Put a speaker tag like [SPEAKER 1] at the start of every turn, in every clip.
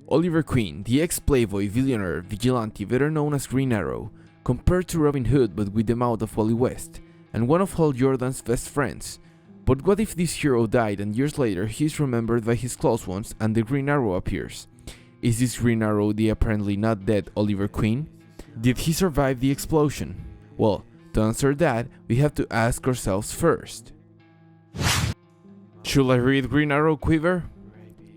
[SPEAKER 1] Oliver Queen, the ex-playboy, billionaire, vigilante better known as Green Arrow, compared to Robin Hood but with the mouth of Wally West, and one of Hal Jordan's best friends. But what if this hero died and years later he is remembered by his close ones and the Green Arrow appears? Is this Green Arrow the apparently not dead Oliver Queen? Did he survive the explosion? Well, to answer that, we have to ask ourselves first. Should I read Green Arrow Quiver?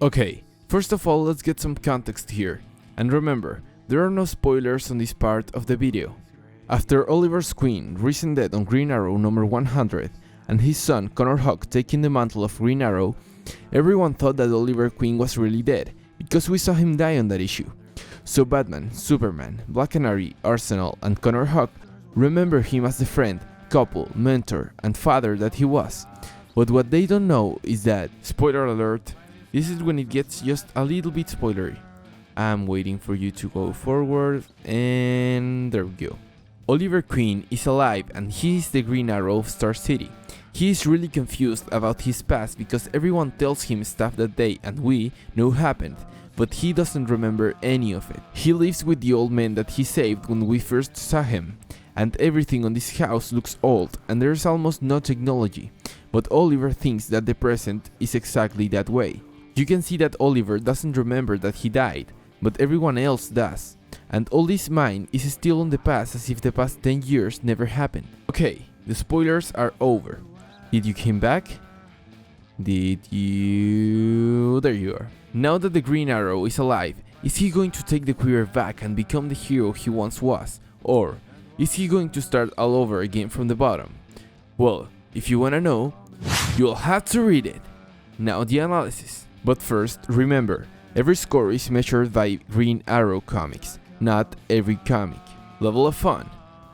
[SPEAKER 1] Okay, first of all, let's get some context here. And remember, there are no spoilers on this part of the video. After Oliver's Queen recent death on Green Arrow number 100 and his son Connor Hawke taking the mantle of Green Arrow, everyone thought that Oliver Queen was really dead because we saw him die on that issue. So Batman, Superman, Black Canary, Arsenal and Connor Hawke remember him as the friend, couple, mentor and father that he was. But what they don't know is that, spoiler alert, this is when it gets just a little bit spoilery. I'm waiting for you to go forward, and there we go. Oliver Queen is alive and he is the Green Arrow of Star City. He is really confused about his past because everyone tells him stuff that they and we know happened, but he doesn't remember any of it. He lives with the old man that he saved when we first saw him, and everything on this house looks old and there's almost no technology, but Oliver thinks that the present is exactly that way. You can see that Oliver doesn't remember that he died, but everyone else does, and all this mind is still in the past as if the past 10 years never happened. Okay, the spoilers are over. Did you came back? Did you... There you are. Now that the Green Arrow is alive, is he going to take the quiver back and become the hero he once was? Or is he going to start all over again from the bottom? Well, if you wanna know, you'll have to read it. Now the analysis. But first, remember, every score is measured by Green Arrow comics, not every comic. Level of fun.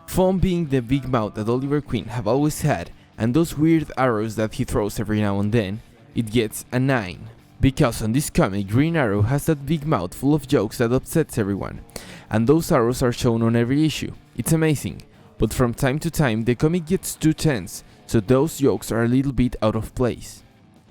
[SPEAKER 1] Fun being the big mouth that Oliver Queen have always had, and those weird arrows that he throws every now and then, it gets a 9. Because on this comic, Green Arrow has that big mouth full of jokes that upsets everyone, and those arrows are shown on every issue. It's amazing, but from time to time the comic gets too tense, so those jokes are a little bit out of place.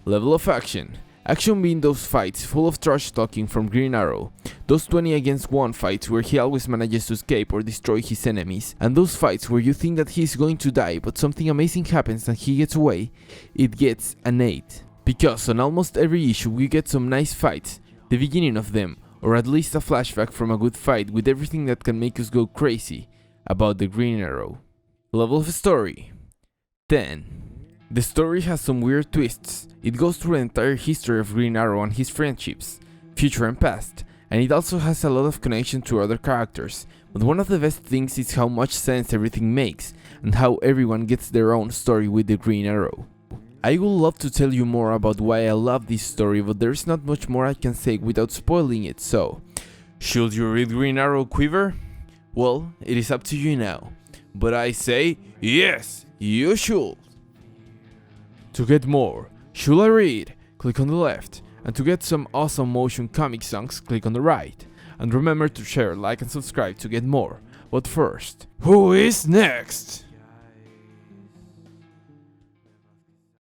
[SPEAKER 1] Level of action. Action being those fights full of trash talking from Green Arrow, those 20 against 1 fights where he always manages to escape or destroy his enemies, and those fights where you think that he is going to die but something amazing happens and he gets away, it gets an 8. Because on almost every issue we get some nice fights, the beginning of them, or at least a flashback from a good fight with everything that can make us go crazy about the Green Arrow. Level of story. 10. The story has some weird twists. It goes through the entire history of Green Arrow and his friendships, future and past, and it also has a lot of connection to other characters, but one of the best things is how much sense everything makes, and how everyone gets their own story with the Green Arrow. I would love to tell you more about why I love this story, but there's not much more I can say without spoiling it, so... Should you read Green Arrow Quiver? Well, it is up to you now, but I say, yes, you should! To get more, should I read? Click on the left, and to get some awesome motion comic songs, click on the right. And remember to share, like and subscribe to get more. But first, who is next?